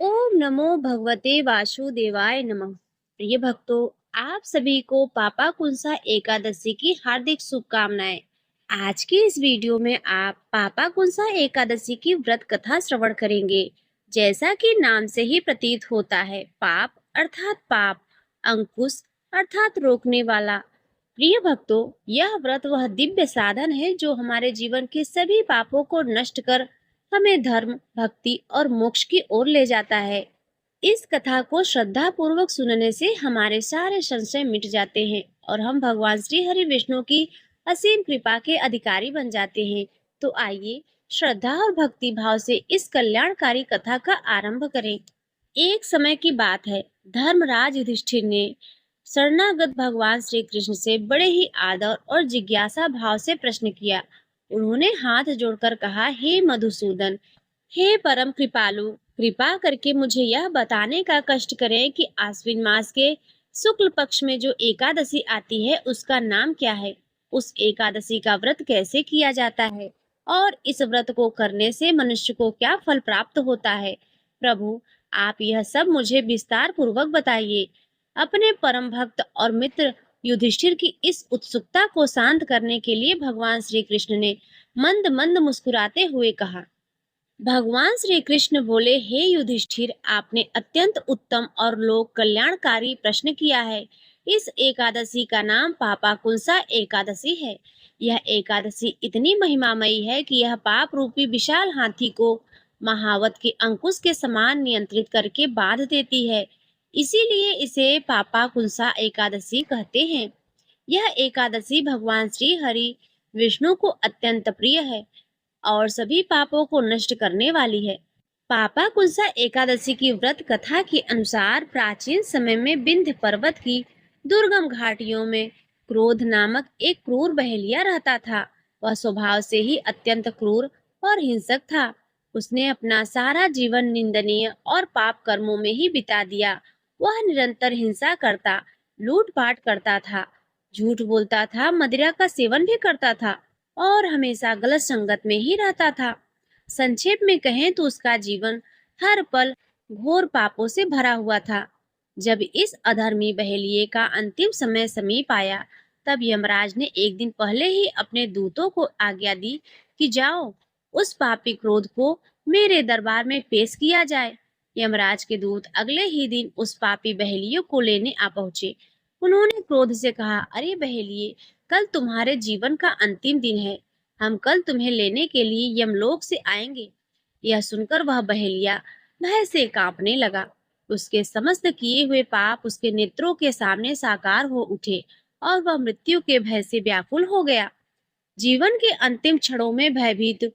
ओम नमो भगवते वासुदेवाय नमः। प्रिय भक्तों, आप सभी को पापा कुंसा एकादशी की हार्दिक शुभकामनाएं। आज की इस वीडियो में आप पापा कुंसा एकादशी की व्रत कथा श्रवण करेंगे। जैसा कि नाम से ही प्रतीत होता है, पाप अर्थात पाप, अंकुश अर्थात रोकने वाला। प्रिय भक्तों, यह व्रत वह दिव्य साधन है जो हमारे जीवन के सभी पापों को नष्ट कर हमें धर्म, भक्ति और मोक्ष की ओर ले जाता है। इस कथा को श्रद्धा पूर्वक सुनने से हमारे सारे संशय मिट जाते हैं और हम भगवान श्री हरि विष्णु की असीम कृपा के अधिकारी बन जाते हैं। तो आइए श्रद्धा और भक्ति भाव से इस कल्याणकारी कथा का आरंभ करें। एक समय की बात है, धर्मराज युधिष्ठिर ने शरणागत भगवान श्री कृष्ण से बड़े ही आदर और जिज्ञासा भाव से प्रश्न किया। उन्होंने हाथ जोड़कर कहा, हे मधुसूदन, हे परम कृपालु, कृपा करके मुझे यह बताने का कष्ट करें कि आश्विन मास के शुक्ल पक्ष में जो एकादशी आती है उसका नाम क्या है। उस एकादशी का व्रत कैसे किया जाता है और इस व्रत को करने से मनुष्य को क्या फल प्राप्त होता है। प्रभु, आप यह सब मुझे विस्तार पूर्वक बताइए। अपने परम भक्त और मित्र युधिष्ठिर की इस उत्सुकता को शांत करने के लिए भगवान श्री कृष्ण ने मंद मंद मुस्कुराते हुए कहा। भगवान श्री कृष्ण बोले, हे युधिष्ठिर, आपने अत्यंत उत्तम और लोक कल्याणकारी प्रश्न किया है। इस एकादशी का नाम पापाकुंसा एकादशी है। यह एकादशी इतनी महिमामयी है कि यह पाप रूपी विशाल हाथी को महावत के अंकुश के समान नियंत्रित करके बांध देती है। इसीलिए इसे पापाकुंसा एकादशी कहते हैं। यह एकादशी भगवान श्री हरि विष्णु को अत्यंत प्रिय है और सभी पापों को नष्ट करने वाली है। पापा कुंसा एकादशी की व्रत कथा के अनुसार प्राचीन समय में विंध्य पर्वत की दुर्गम घाटियों में क्रोध नामक एक क्रूर बहेलिया रहता था। वह स्वभाव से ही अत्यंत क्रूर और हिंसक था। उसने अपना सारा जीवन निंदनीय और पाप कर्मों में ही बिता दिया। वह निरंतर हिंसा करता, लूटपाट करता था, झूठ बोलता था, मदिरा का सेवन भी करता था और हमेशा गलत संगत में ही रहता था। संक्षेप में कहें तो उसका जीवन हर पल घोर पापों से भरा हुआ था। जब इस अधर्मी बहेलिये का अंतिम समय समीप आया, तब यमराज ने एक दिन पहले ही अपने दूतों को आज्ञा दी कि जाओ, उस पापी क्रोध को मेरे दरबार में पेश किया जाए। यमराज के दूत अगले ही दिन उस पापी बहेलिये को लेने आ पहुंचे। उन्होंने क्रोध से कहा, अरे बहेलिये, कल तुम्हारे जीवन का अंतिम दिन है। हम कल तुम्हें लेने के लिए यमलोक से आएंगे। यह सुनकर वह बहेलिया भय से कांपने लगा। उसके समस्त किए हुए पाप उसके नेत्रों के सामने साकार हो उठे और वह मृत्यु के भय से व्याकुल हो गया। जीवन के अंतिम क्षणों में भयभीत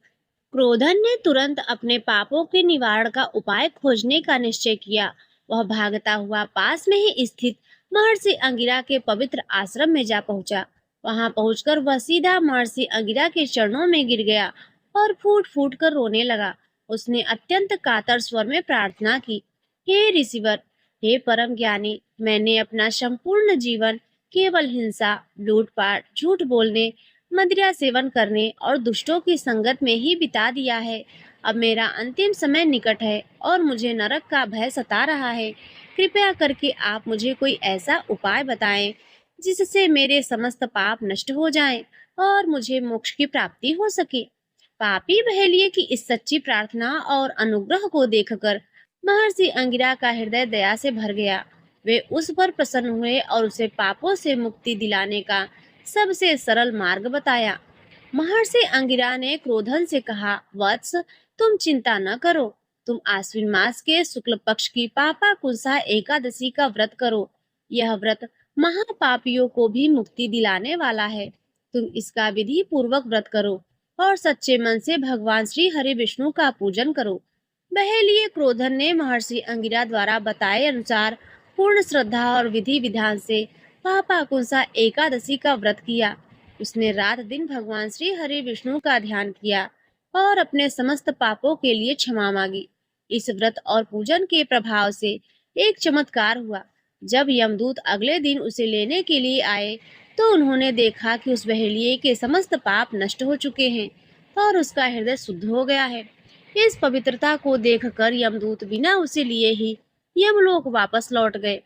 क्रोधन ने तुरंत अपने पापों के निवारण का उपाय खोजने का निश्चय किया। वह भागता हुआ पास में ही स्थित महर्षि अंगिरा के पवित्र आश्रम में जा पहुंचा। वहां पहुंचकर वह सीधा महर्षि अंगिरा के चरणों में गिर गया और फूट फूट कर रोने लगा। उसने अत्यंत कातर स्वर में प्रार्थना की, हे ऋषिवर, हे परम ज्ञानी, मैंने अपना संपूर्ण जीवन केवल हिंसा, लूटपाट, झूठ बोलने, मदिरा सेवन करने और दुष्टों की संगत में ही बिता दिया है। अब मेरा अंतिम समय निकट है और मुझे नरक का भय सता रहा है। कृपया करके आप मुझे कोई ऐसा उपाय बताएं जिससे मेरे समस्त पाप नष्ट हो जाएं और मुझे मोक्ष की प्राप्ति हो सके। पापी बहेलिये की इस सच्ची प्रार्थना और अनुग्रह को देखकर महर्षि अंगिरा का हृदय दया से भर गया। वे उस पर प्रसन्न हुए और उसे पापों से मुक्ति दिलाने का सबसे सरल मार्ग बताया। महर्षि अंगिरा ने क्रोधन से कहा, वत्स, तुम चिंता न करो। तुम आश्विन मास के शुक्ल पक्ष की पापा कुंसा एकादशी का व्रत करो। यह व्रत महापापियों को भी मुक्ति दिलाने वाला है। तुम इसका विधि पूर्वक व्रत करो और सच्चे मन से भगवान श्री हरि विष्णु का पूजन करो। बहेलिये क्रोधन ने महर्षि अंगिरा द्वारा बताए अनुसार पूर्ण श्रद्धा और विधि विधान से पापाकुंसा एकादशी का व्रत किया। उसने रात दिन भगवान श्री हरि विष्णु का ध्यान किया और अपने समस्त पापों के लिए क्षमा मांगी। इस व्रत और पूजन के प्रभाव से एक चमत्कार हुआ। जब यमदूत अगले दिन उसे लेने के लिए आए, तो उन्होंने देखा कि उस बहेलिये के समस्त पाप नष्ट हो चुके हैं और उसका हृदय शुद्ध हो गया है। इस पवित्रता को देखकर यमदूत बिना उसे लिए ही यमलोक वापस लौट गए।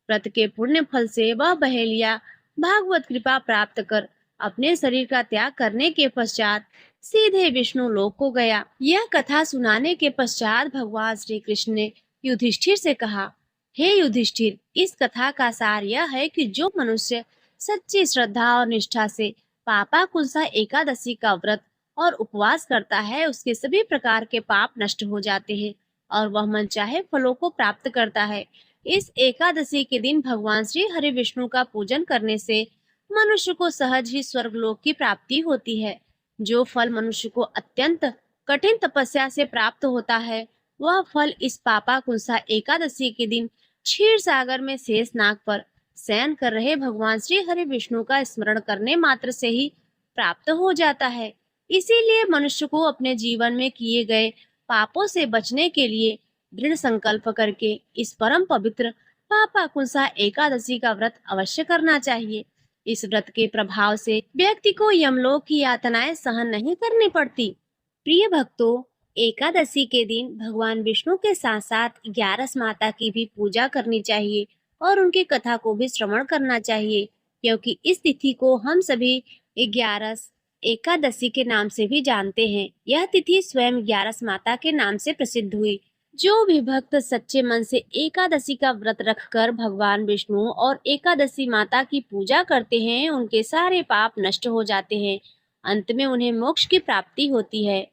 व्रत के पुण्य फल से वह बहेलिया भागवत कृपा प्राप्त कर अपने शरीर का त्याग करने के पश्चात सीधे विष्णु लोक को गया। यह कथा सुनाने के पश्चात भगवान श्री कृष्ण ने युधिष्ठिर से कहा, हे युधिष्ठिर, इस कथा का सार यह है कि जो मनुष्य सच्ची श्रद्धा और निष्ठा से पापाकुंसा एकादशी का व्रत और उपवास करता है, उसके सभी प्रकार के पाप नष्ट हो जाते हैं और वह मनचाहे फलों को प्राप्त करता है। इस एकादशी के दिन भगवान श्री हरि विष्णु का पूजन करने से मनुष्य को सहज ही स्वर्गलोक की प्राप्ति होती है। जो फल मनुष्य को अत्यंत कठिन तपस्या से प्राप्त होता है, वह फल इस पापाकुंसा एकादशी के दिन क्षीर सागर में शेष नाग पर शयन कर रहे भगवान श्री हरि विष्णु का स्मरण करने मात्र से ही प्राप्त हो जाता है। इसीलिए मनुष्य को अपने जीवन में किए गए पापों से बचने के लिए दृढ़ संकल्प करके इस परम पवित्र पापाकुंसा एकादशी का व्रत अवश्य करना चाहिए। इस व्रत के प्रभाव से व्यक्ति को यमलोक की यातनाएं सहन नहीं करनी पड़ती। प्रिय भक्तों, एकादशी के दिन भगवान विष्णु के साथ साथ 11 माता की भी पूजा करनी चाहिए और उनकी कथा को भी श्रवण करना चाहिए, क्योंकि इस तिथि को हम सभी 11 एकादशी के नाम से भी जानते हैं। यह तिथि स्वयं 11 माता के नाम से प्रसिद्ध हुई। जो भी भक्त सच्चे मन से एकादशी का व्रत रखकर भगवान विष्णु और एकादशी माता की पूजा करते हैं, उनके सारे पाप नष्ट हो जाते हैं। अंत में उन्हें मोक्ष की प्राप्ति होती है।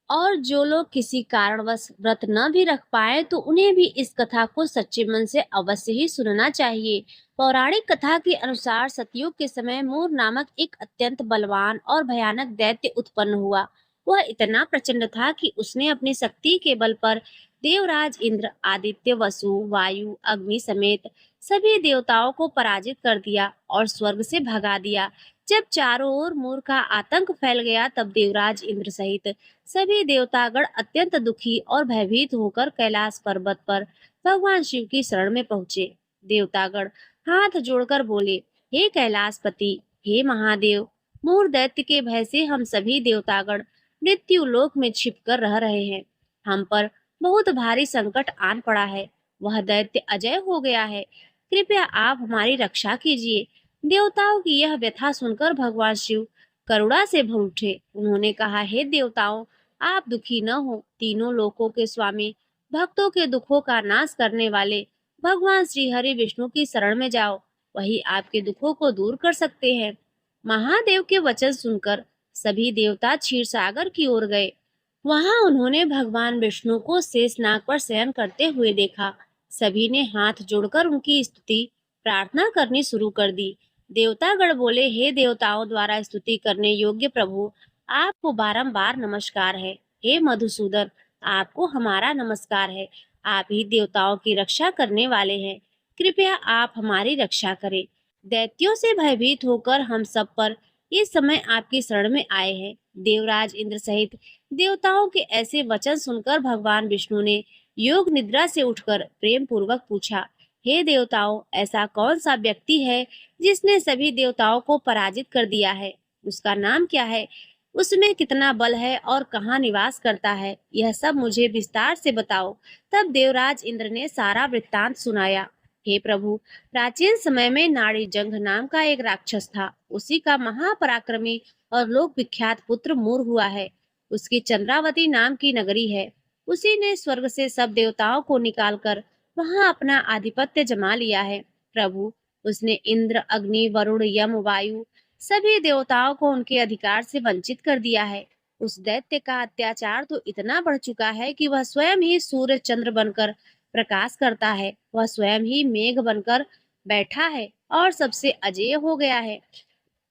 और जो लोग किसी कारणवश व्रत न भी रख पाए, तो उन्हें भी इस कथा को सच्चे मन से अवश्य ही सुनना चाहिए। पौराणिक कथा के अनुसार सतयुग के समय मूर नामक एक अत्यंत बलवान और भयानक दैत्य उत्पन्न हुआ। वह इतना प्रचंड था कि उसने अपनी शक्ति के बल पर देवराज इंद्र, आदित्य, वसु, वायु, अग्नि समेत सभी देवताओं को पराजित कर दिया और स्वर्ग से भगा दिया। जब चारों ओर मूर का आतंक फैल गया, तब देवराज इंद्र सहित सभी देवतागण अत्यंत दुखी और भयभीत होकर कैलाश पर्वत पर भगवान शिव की शरण में पहुंचे। देवतागण हाथ जोड़कर बोले, हे कैलाशपति, हे महादेव, मूर दैत्य के भय से हम सभी देवतागण मृत्यु लोक में छिपकर रह रहे हैं। हम पर बहुत भारी संकट आन पड़ा है। वह दैत्य अजय हो गया है। कृपया आप हमारी रक्षा कीजिए। देवताओं की यह व्यथा सुनकर भगवान शिव करुणा से भर उठे। उन्होंने कहा, हे देवताओं, आप दुखी न हो। तीनों लोकों के स्वामी, भक्तों के दुखों का नाश करने वाले भगवान श्री हरि विष्णु की शरण में जाओ। वही आपके दुखों को दूर कर सकते हैं। महादेव के वचन सुनकर सभी देवता क्षीर सागर की ओर गए। वहां उन्होंने भगवान विष्णु को शेषनाग पर शयन करते हुए देखा। सभी ने हाथ जोड़कर उनकी स्तुति प्रार्थना करनी शुरू कर दी। देवतागण बोले, हे देवताओं द्वारा स्तुति करने योग्य प्रभु, आपको बारंबार नमस्कार है। हे मधुसूदन, आपको हमारा नमस्कार है। आप ही देवताओं की रक्षा करने वाले हैं। कृपया आप हमारी रक्षा करें। दैत्यों से भयभीत होकर हम सब पर इस समय आपकी शरण में आए हैं। देवराज इंद्र सहित देवताओं के ऐसे वचन सुनकर भगवान विष्णु ने योग निद्रा से उठकर प्रेम पूर्वक पूछा, हे देवताओं, ऐसा कौन सा व्यक्ति है जिसने सभी देवताओं को पराजित कर दिया है? उसका नाम क्या है? उसमें कितना बल है और कहाँ निवास करता है? यह सब मुझे विस्तार से बताओ। तब देवराज इंद्र ने सारा वृत्तांत सुनाया। हे प्रभु, प्राचीन समय में नाड़ी जंघ नाम का एक राक्षस था। उसी का महापराक्रमी और लोक विख्यात पुत्र मूर हुआ है। उसकी चंद्रावती नाम की नगरी है। उसी ने स्वर्ग से सब देवताओं को निकालकर वहां अपना आधिपत्य जमा लिया है। प्रभु, उसने इंद्र, अग्नि, वरुण, यम, वायु सभी देवताओं को उनके अधिकार से वंचित कर दिया है। उस दैत्य का अत्याचार तो इतना बढ़ चुका है कि वह स्वयं ही सूर्य चंद्र बनकर प्रकाश करता है। वह स्वयं ही मेघ बनकर बैठा है और सबसे अजेय हो गया है।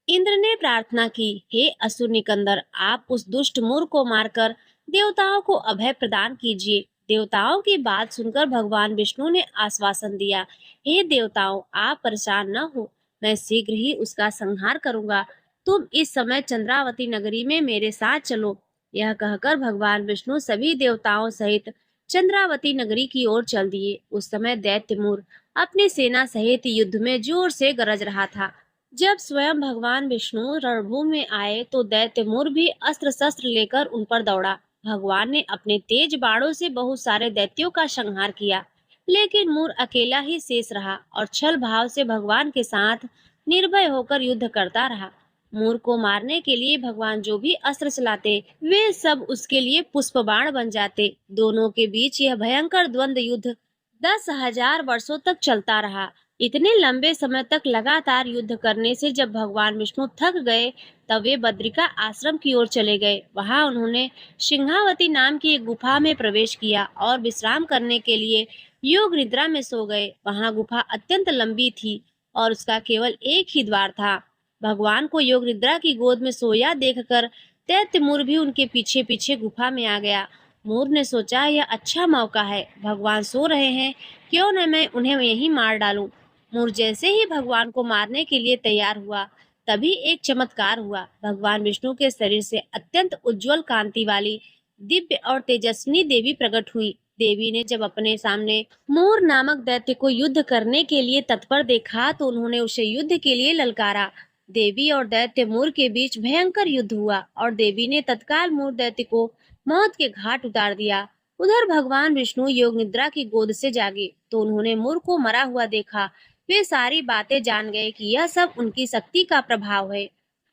इंद्र ने प्रार्थना की, हे असुर निकंदर, आप उस दुष्ट मूर को मारकर देवताओं को अभय प्रदान कीजिए। देवताओं की बात सुनकर भगवान विष्णु ने आश्वासन दिया, हे देवताओं, आप परेशान न हो, मैं शीघ्र ही उसका संहार करूंगा। तुम इस समय चंद्रावती नगरी में मेरे साथ चलो। यह कहकर भगवान विष्णु सभी देवताओं सहित चंद्रावती नगरी की ओर चल दिए। उस समय दैत्य मूर अपनी सेना सहित युद्ध में जोर से गरज रहा था। जब स्वयं भगवान विष्णु रणभूमि में आए, तो दैत्य मूर भी अस्त्र शस्त्र लेकर उन पर दौड़ा। भगवान ने अपने तेज बाणों से बहुत सारे दैत्यों का संहार किया, लेकिन मूर अकेला ही शेष रहा और छल भाव से भगवान के साथ निर्भय होकर युद्ध करता रहा। मूर को मारने के लिए भगवान जो भी अस्त्र चलाते, वे सब उसके लिए पुष्प बाण बन जाते। दोनों के बीच यह भयंकर द्वंद्व युद्ध 10,000 वर्षों तक चलता रहा। इतने लंबे समय तक लगातार युद्ध करने से जब भगवान विष्णु थक गए, तब वे बद्रिका आश्रम की ओर चले गए। वहां उन्होंने सिंहावती नाम की एक गुफा में प्रवेश किया और विश्राम करने के लिए योग निद्रा में सो गए। वहां गुफा अत्यंत लंबी थी और उसका केवल एक ही द्वार था। भगवान को योग निद्रा की गोद में सोया देखकर दैत्य मूर भी उनके पीछे पीछे गुफा में आ गया। मूर ने सोचा, यह अच्छा मौका है, भगवान सो रहे हैं, क्यों न मैं उन्हें यहीं मार डालूं। मूर जैसे ही भगवान को मारने के लिए तैयार हुआ, तभी एक चमत्कार हुआ। भगवान विष्णु के शरीर से अत्यंत उज्जवल कांति वाली दिव्य और तेजस्विनी देवी प्रकट हुई। देवी ने जब अपने सामने मोर नामक दैत्य को युद्ध करने के लिए तत्पर देखा, तो उन्होंने उसे युद्ध के लिए ललकारा। देवी और दैत्य मोर के बीच भयंकर युद्ध हुआ और देवी ने तत्काल मोर दैत्य को मौत के घाट उतार दिया। उधर भगवान विष्णु योग निद्रा की गोद से जागे तो उन्होंने मोर को मरा हुआ देखा। वे सारी बातें जान गए कि यह सब उनकी शक्ति का प्रभाव है।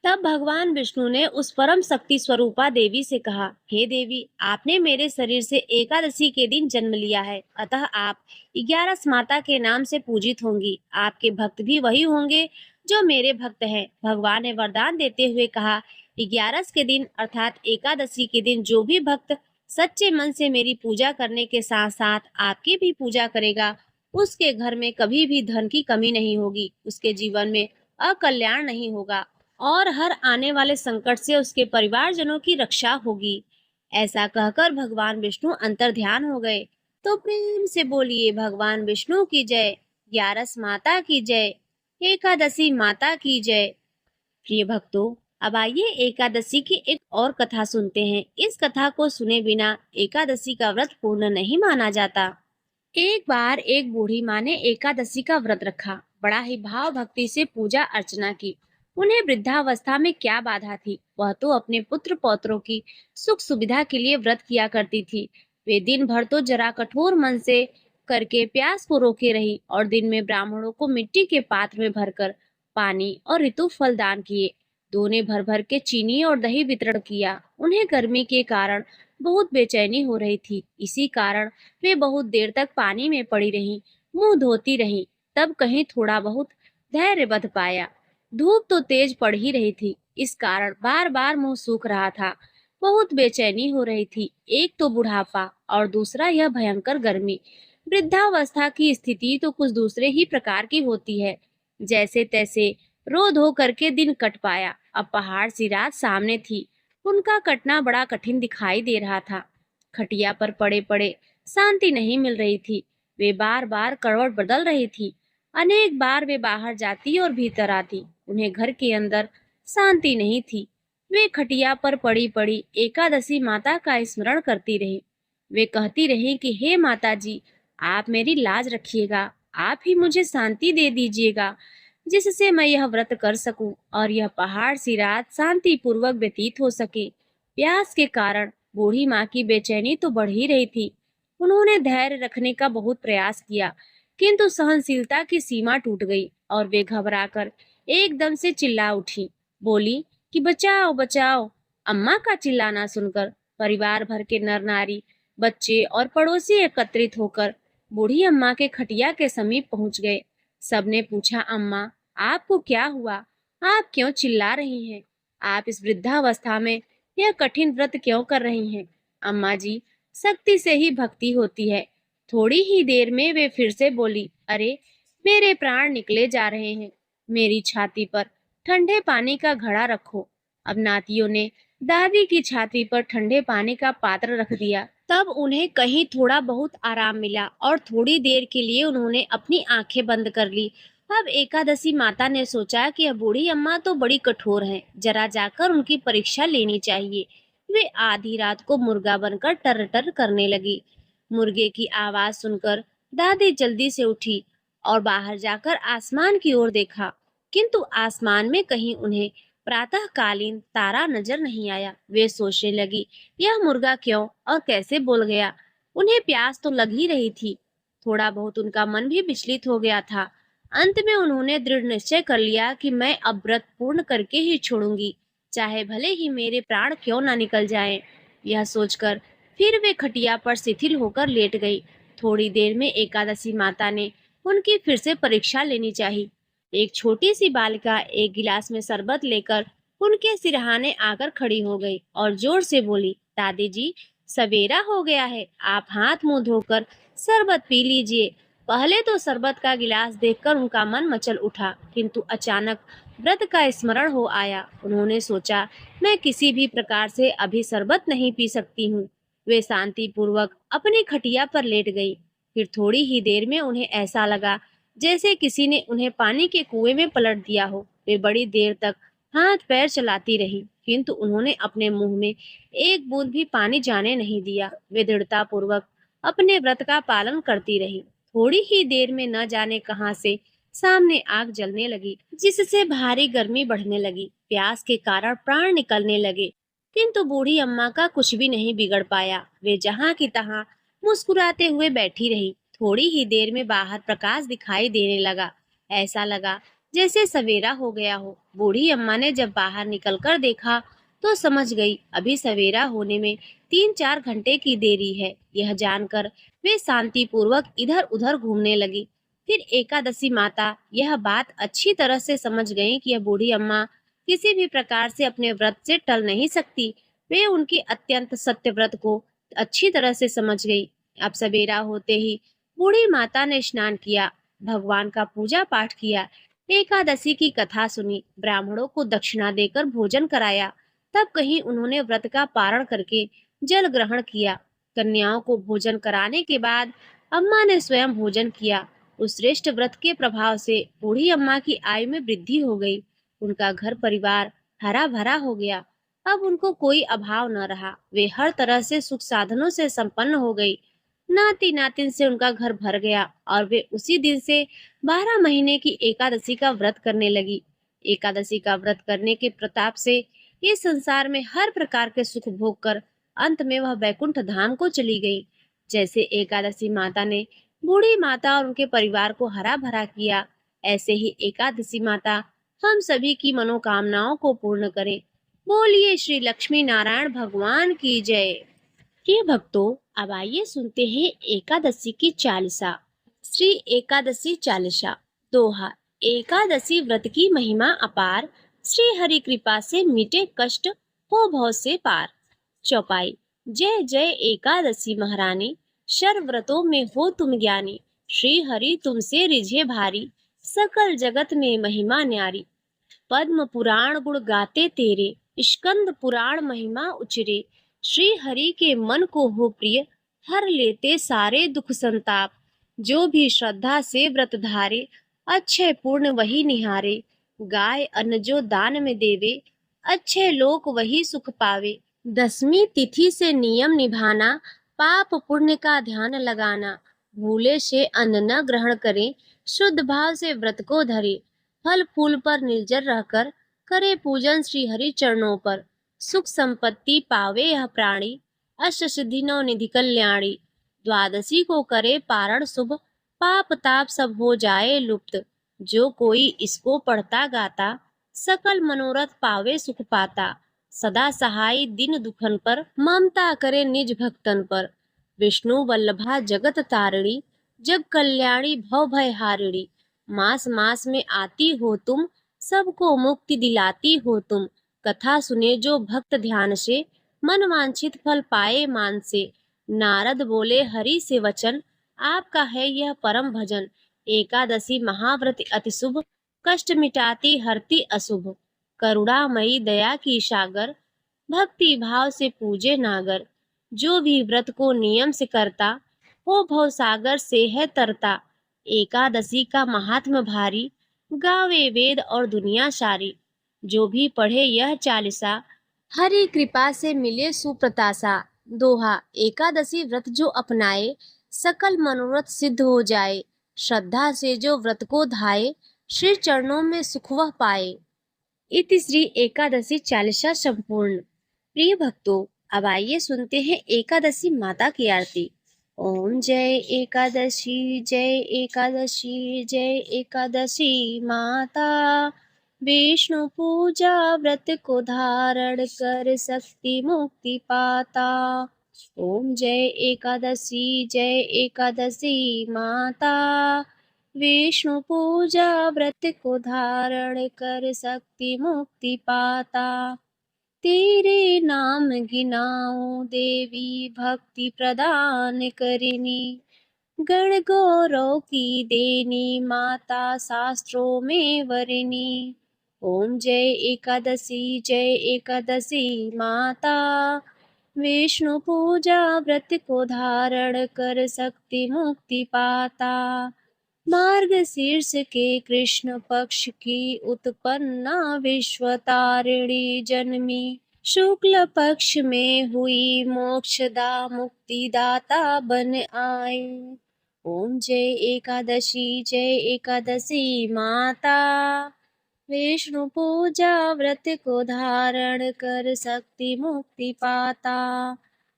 तब भगवान विष्णु ने उस परम शक्ति स्वरूपा देवी से कहा, हे देवी, आपने मेरे शरीर से एकादशी के दिन जन्म लिया है, अतः आप 11 माता के नाम से पूजित होंगी। आपके भक्त भी वही होंगे जो मेरे भक्त हैं। भगवान ने वरदान देते हुए कहा, 11 के दिन अर्थात एकादशी के दिन जो भी भक्त सच्चे मन से मेरी पूजा करने के साथ साथ आपकी भी पूजा करेगा, उसके घर में कभी भी धन की कमी नहीं होगी, उसके जीवन में अकल्याण नहीं होगा और हर आने वाले संकट से उसके परिवारजनों की रक्षा होगी। ऐसा कहकर भगवान विष्णु अंतर्ध्यान हो गए। तो प्रेम से बोलिए भगवान विष्णु की जय, 11 माता की जय, एकादशी माता की जय। प्रिय भक्तों, अब आइए एकादशी की एक और कथा सुनते हैं। इस कथा को सुने बिना एकादशी का व्रत पूर्ण नहीं माना जाता। एक बार एक बूढ़ी माँ ने एकादशी का व्रत रखा, बड़ा ही भाव भक्ति से पूजा अर्चना की। उन्हें वृद्धावस्था में क्या बाधा थी, वह तो अपने पुत्र पौत्रों की सुख सुविधा के लिए व्रत किया करती थी। वे दिन भर तो जरा कठोर मन से करके प्यास को रोके रही और दिन में ब्राह्मणों को मिट्टी के पात्र में भरकर पानी और ऋतु फल दान किए। दोने भर भर के चीनी और दही वितरण किया। उन्हें गर्मी के कारण बहुत बेचैनी हो रही थी, इसी कारण वे बहुत देर तक पानी में पड़ी रहीं, मुंह धोती रहीं। तब कहीं थोड़ा बहुत धैर्य बंध पाया। धूप तो तेज पड़ ही रही थी, इस कारण बार बार मुंह सूख रहा था। बहुत बेचैनी हो रही थी, एक तो बुढ़ापा और दूसरा यह भयंकर गर्मी। वृद्धावस्था की स्थिति तो कुछ दूसरे ही प्रकार की होती है। जैसे तैसे रो धो करके दिन कट पाया। अब पहाड़ सी रात सामने थी, उनका कटना बड़ा कठिन दिखाई दे रहा था। खटिया पर पड़े पड़े शांति नहीं मिल रही थी। वे बार बार करवट बदल रही थी। अनेक बार वे बाहर जाती और भीतर आती, उन्हें घर के अंदर शांति नहीं थी। वे खटिया पर पड़ी पड़ी एकादशी माता का स्मरण करती रही। वे कहती रही कि हे माता जी, आप मेरी लाज रखिएगा, आप ही मुझे शांति दे दीजिएगा, जिससे मैं यह व्रत कर सकूं और यह पहाड़ सी रात शांति पूर्वक व्यतीत हो सके। प्यास के कारण बूढ़ी माँ की बेचैनी तो बढ़ ही रही थी। उन्होंने धैर्य रखने का बहुत प्रयास किया, किंतु सहनशीलता की सीमा टूट गई और वे घबराकर एकदम से चिल्ला उठी। बोली कि बचाओ बचाओ। अम्मा का चिल्लाना सुनकर परिवार भर के नर नारी, बच्चे और पड़ोसी एकत्रित होकर बूढ़ी अम्मा के खटिया के समीप पहुंच गए। सबने पूछा, अम्मा, आपको क्या हुआ? आप क्यों चिल्ला रही हैं? आप इस वृद्धावस्था में यह कठिन व्रत क्यों कर रही हैं? अम्मा जी, शक्ति से ही भक्ति होती है। थोड़ी ही देर में वे फिर से बोली, अरे, मेरे प्राण निकले जा रहे हैं, मेरी छाती पर ठंडे पानी का घड़ा रखो। अब नातियों ने दादी की छाती पर ठंडे पानी का पात्र रख दिया। तब उन्हें कहीं थोड़ा बहुत आराम मिला और थोड़ी देर के लिए उन्होंने अपनी आंखें बंद कर ली। अब एकादशी माता ने सोचा कि अब बूढ़ी अम्मा तो बड़ी कठोर हैं, जरा जाकर उनकी परीक्षा लेनी चाहिए। वे आधी रात को मुर्गा बनकर टर टर करने लगी। मुर्गे की आवाज सुनकर दादी जल्दी से उठी और बाहर जाकर आसमान की ओर देखा, किंतु आसमान में कहीं उन्हें प्रातःकालीन तारा नजर नहीं आया। वे सोचने लगी, यह मुर्गा क्यों और कैसे बोल गया। उन्हें प्यास तो लग ही रही थी। थोड़ा बहुत उनका मन भी विचलित हो गया था। अंत में उन्होंने दृढ़ निश्चय कर लिया कि मैं अब व्रत पूर्ण करके ही छोड़ूंगी, चाहे भले ही मेरे प्राण क्यों ना निकल जाएं। यह सोचकर फिर वे खटिया पर शिथिल होकर लेट गई। थोड़ी देर में एकादशी माता ने उनकी फिर से परीक्षा लेनी चाहिए। एक छोटी सी बालिका एक गिलास में शरबत लेकर उनके सिरहाने आकर खड़ी हो गई और जोर से बोली, दादी जी, सवेरा हो गया है, आप हाथ मुंह धोकर शरबत पी लीजिए। पहले तो शरबत का गिलास देखकर उनका मन मचल उठा, किंतु अचानक व्रत का स्मरण हो आया। उन्होंने सोचा, मैं किसी भी प्रकार से अभी शरबत नहीं पी सकती हूँ। वे शांति पूर्वक अपनी खटिया पर लेट गई। फिर थोड़ी ही देर में उन्हें ऐसा लगा जैसे किसी ने उन्हें पानी के कुएं में पलट दिया हो। वे बड़ी देर तक हाथ पैर चलाती रही, किंतु उन्होंने अपने मुंह में एक बूंद भी पानी जाने नहीं दिया। वे दृढ़ता पूर्वक अपने व्रत का पालन करती रही। थोड़ी ही देर में न जाने कहां से सामने आग जलने लगी, जिससे भारी गर्मी बढ़ने लगी। प्यास के कारण प्राण निकलने लगे, किंतु बूढ़ी अम्मा का कुछ भी नहीं बिगड़ पाया। वे जहां की तहां मुस्कुराते हुए बैठी रही। थोड़ी ही देर में बाहर प्रकाश दिखाई देने लगा। ऐसा लगा जैसे सवेरा हो गया हो। बूढ़ी अम्मा ने जब बाहर निकलकर देखा तो समझ गई अभी सवेरा होने में 3-4 घंटे की देरी है। यह जानकर वे शांति पूर्वक इधर उधर घूमने लगी। फिर एकादशी माता यह बात अच्छी तरह से समझ गई कि यह बूढ़ी अम्मा किसी भी प्रकार से अपने व्रत से टल नहीं सकती। वे उनके अत्यंत सत्य व्रत को अच्छी तरह से समझ गई। अब सवेरा होते ही बूढ़ी माता ने स्नान किया, भगवान का पूजा पाठ किया, एकादशी की कथा सुनी, ब्राह्मणों को दक्षिणा देकर भोजन कराया। तब कहीं उन्होंने व्रत का पारण करके जल ग्रहण किया। कन्याओं को भोजन कराने के बाद अम्मा ने स्वयं भोजन किया। उस श्रेष्ठ व्रत के प्रभाव से बूढ़ी अम्मा की आयु में वृद्धि हो गई। उनका घर परिवार हरा भरा हो गया। अब उनको कोई अभाव न रहा। वे हर तरह से सुख साधनों से संपन्न हो गई। नाती नातिन से उनका घर भर गया और वे उसी दिन से 12 महीने की एकादशी का व्रत करने लगी। एकादशी का व्रत करने के प्रताप से इस संसार में हर प्रकार के सुख भोग कर अंत में वह वैकुंठ धाम को चली गई। जैसे एकादशी माता ने बूढ़ी माता और उनके परिवार को हरा भरा किया, ऐसे ही एकादशी माता हम सभी की मनोकामनाओं को पूर्ण करे। बोलिए श्री लक्ष्मी नारायण भगवान की जय। प्रिय भक्तों, अब आइए सुनते हैं एकादशी की चालीसा। श्री एकादशी चालीसा। दोहा। एकादशी व्रत की महिमा अपार, श्री हरि कृपा से मिटे कष्ट, हो भव से पार। चौपाई। जय जय एकादशी महारानी, शर व्रतों में हो तुम ज्ञानी। श्री हरि तुमसे रिझे भारी, सकल जगत में महिमा न्यारी। पद्म पुराण गुण गाते तेरे, स्कंद पुराण महिमा उचरे। श्री हरि के मन को हो प्रिय, हर लेते सारे दुख संताप। जो भी श्रद्धा से व्रत धारे, अच्छे पूर्ण वही निहारे। गाय अन्न जो दान में देवे, अच्छे लोक वही सुख पावे। 10वीं तिथि से नियम निभाना, पाप पुण्य का ध्यान लगाना। भूले से अन्न न ग्रहण करे, शुद्ध भाव से व्रत को धरे। फल फूल पर निर्जर रहकर करे पूजन श्री हरि चरणों पर। सुख संपत्ति पावे यह प्राणी, अष्ट सिद्धि नौ निधि कल्याणी। द्वादशी को करे पारण शुभ, पाप ताप सब हो जाए लुप्त। जो कोई इसको पढ़ता गाता, सकल मनोरथ पावे सुख पाता। सदा सहाय दिन दुखन पर, ममता करे निज भक्तन पर। विष्णु वल्लभा जगत तारिणी, जग कल्याणी भव भय हारिणी। मास मास में आती हो तुम, सबको मुक्ति दिलाती हो तुम। कथा सुने जो भक्त ध्यान से, मन वांछित फल पाए मान से। नारद बोले हरि से वचन, आपका है यह परम भजन। एकादशी महाव्रत अति शुभ, कष्ट मिटाती हरती अशुभ। करुणामयी दया की सागर, भक्ति भाव से पूजे नागर। जो भी व्रत को नियम से करता, वो भव सागर से है तरता। एकादशी का महात्म भारी, गावे वेद और दुनिया सारी। जो भी पढ़े यह चालीसा, हरि कृपा से मिले सुप्रतासा। दोहा। एकादशी व्रत जो अपनाए, सकल मनोरथ सिद्ध हो जाए। श्रद्धा से जो व्रत को धाये, श्री चरणों में सुख वह पाए। इतिश्री एकादशी चालीसा संपूर्ण। प्रिय भक्तों, अब आइए सुनते हैं एकादशी माता की आरती। ओम जय एकादशी, जय एकादशी, जय एकादशी माता। विष्णु पूजा व्रत को धारण कर शक्ति मुक्ति पाता। ओम जय एकादशी, जय एकादशी माता। विष्णु पूजा व्रत को धारण कर शक्ति मुक्ति पाता। तेरे नाम गिनाऊं देवी भक्ति प्रदान करिनी। गण गौरव की देनी माता शास्त्रों में वरिनी। ओम जय एकादशी, जय एकादशी माता। विष्णु पूजा व्रत को धारण कर शक्ति मुक्ति पाता। मार्गशीर्ष के कृष्ण पक्ष की उत्पन्ना विश्वतारिणी जन्मी। शुक्ल पक्ष में हुई मोक्षदा मुक्तिदाता बन आई। ओम जय एकादशी, जय एकादशी माता। विष्णु पूजा व्रत को धारण कर शक्ति मुक्ति पाता।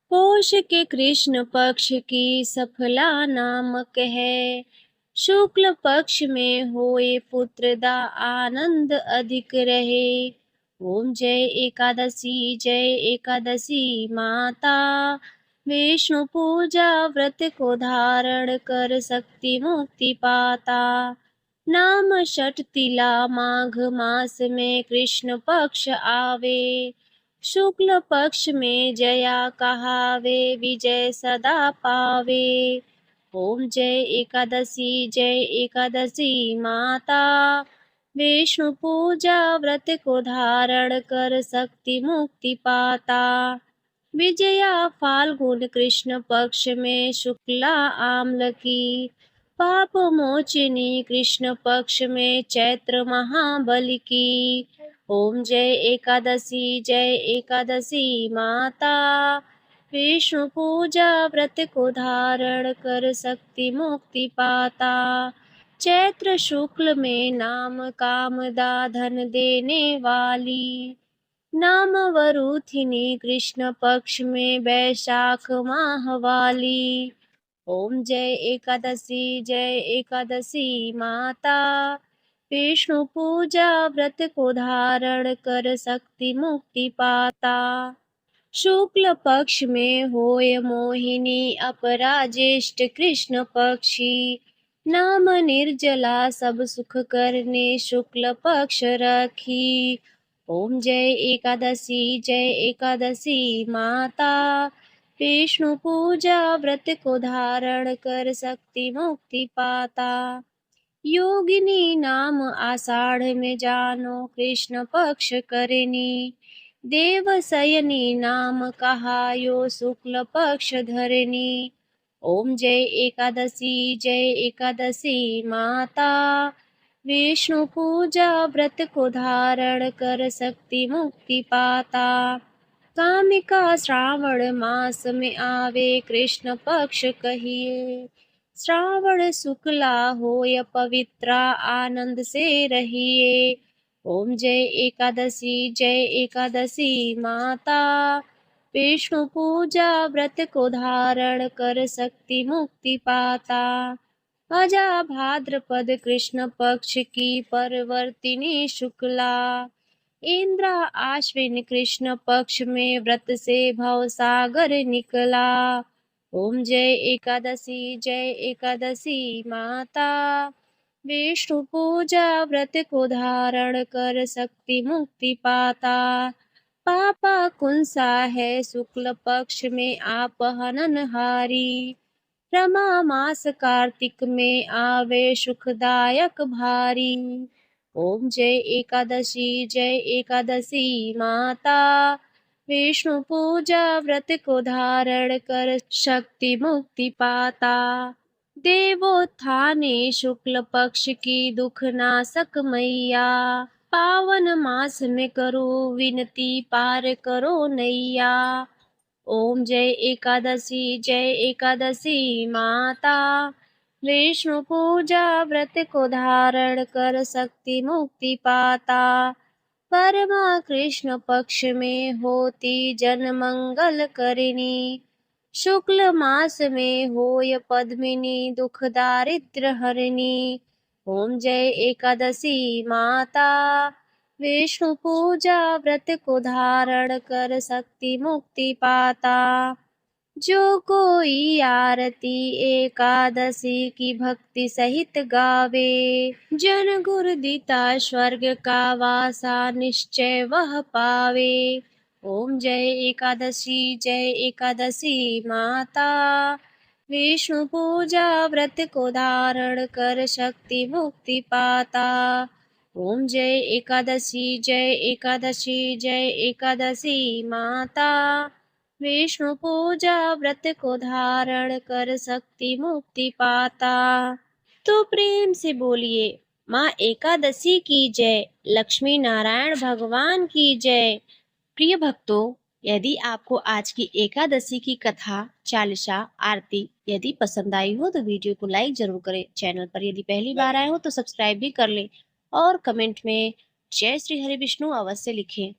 पौष के कृष्ण पक्ष की सफला नामक है। शुक्ल पक्ष में होए पुत्रदा आनंद अधिक रहे। ओम जय एकादशी, जय एकादशी माता। विष्णु पूजा व्रत को धारण कर शक्ति मुक्ति पाता। नाम षट तिला माघ मास में कृष्ण पक्ष आवे। शुक्ल पक्ष में जया कहावे, विजय सदा पावे। ओम जय एकादशी, जय एकादशी माता। विष्णु पूजा व्रत को धारण कर शक्ति मुक्ति पाता। विजया फाल्गुन कृष्ण पक्ष में शुक्ला आम्ल की। पाप मोचिनी कृष्ण पक्ष में चैत्र महाबली की। ओम जय एकादशी, जय एकादशी माता। विष्णु पूजा व्रत को धारण कर शक्ति मुक्ति पाता। चैत्र शुक्ल में नाम कामदा धन देने वाली। नाम वरुथिनी कृष्ण पक्ष में वैशाख माह वाली। ओम जय एकादशी, जय एकादशी माता। विष्णु पूजा व्रत को धारण कर शक्ति मुक्ति पाता। शुक्ल पक्ष में होय मोहिनी अपराजेष्ठ कृष्ण पक्षी। नाम निर्जला सब सुख करने शुक्ल पक्ष रखी। ओम जय एकादशी, जय एकादशी माता। विष्णु पूजा व्रत को धारण कर शक्ति मुक्ति पाता। योगिनी नाम आषाढ़ में जानो कृष्ण पक्ष करनी। देवशयनी नाम कहायो शुक्ल पक्ष धरनी। ओम जय एकादशी, जय एकादशी माता। विष्णु पूजा व्रत को धारण कर शक्ति मुक्ति पाता। कामिका श्रावण मास में आवे कृष्ण पक्ष कहिए। श्रावण शुक्ला होय पवित्रा आनंद से रहिए। ओम जय एकादशी, जय एकादशी माता। विष्णु पूजा व्रत को धारण कर शक्ति मुक्ति पाता। अजा भाद्रपद कृष्ण पक्ष की परवर्तिनी शुक्ला। इंद्रा आश्विन कृष्ण पक्ष में व्रत से भव सागर निकला। ओम जय एकादशी, जय एकादशी माता। विष्णु पूजा व्रत को धारण कर शक्ति मुक्ति पाता। पापा कुंसा है शुक्ल पक्ष में आप हननहारी। रमा मास कार्तिक में आवे सुखदायक भारी। ओम जय एकादशी, जय एकादशी माता। विष्णु पूजा व्रत को धारण कर शक्ति मुक्ति पाता। देवोत्थाने शुक्ल पक्ष की दुख नाशक मैया। पावन मास में करो विनती पार करो नैया। ओम जय एकादशी, जय एकादशी माता। विष्णु पूजा व्रत को धारण कर शक्ति मुक्ति पाता। परमा कृष्ण पक्ष में होती जन मंगल करिनी। शुक्ल मास में होय पद्मिनी दुख दारिद्र हरिणी। ओम जय एकादशी माता, विष्णु पूजा व्रत को धारण कर शक्ति मुक्ति पाता। जो कोई आरती एकादशी की भक्ति सहित गावे, जन गुरु दीता स्वर्ग का वासा निश्चय वह पावे। ओम जय एकादशी माता, विष्णु पूजा व्रत को धारण कर शक्ति मुक्ति पाता। ओम जय जय एकादशी माता, विष्णु पूजा व्रत को धारण कर शक्ति मुक्ति पाता। तो प्रेम से बोलिए माँ एकादशी की जय, लक्ष्मी नारायण भगवान की जय। प्रिय भक्तों, यदि आपको आज की एकादशी की कथा, चालीसा, आरती यदि पसंद आई हो तो वीडियो को लाइक जरूर करें। चैनल पर यदि पहली बार आए हो तो सब्सक्राइब भी कर लें और कमेंट में जय श्री हरि विष्णु अवश्य लिखें।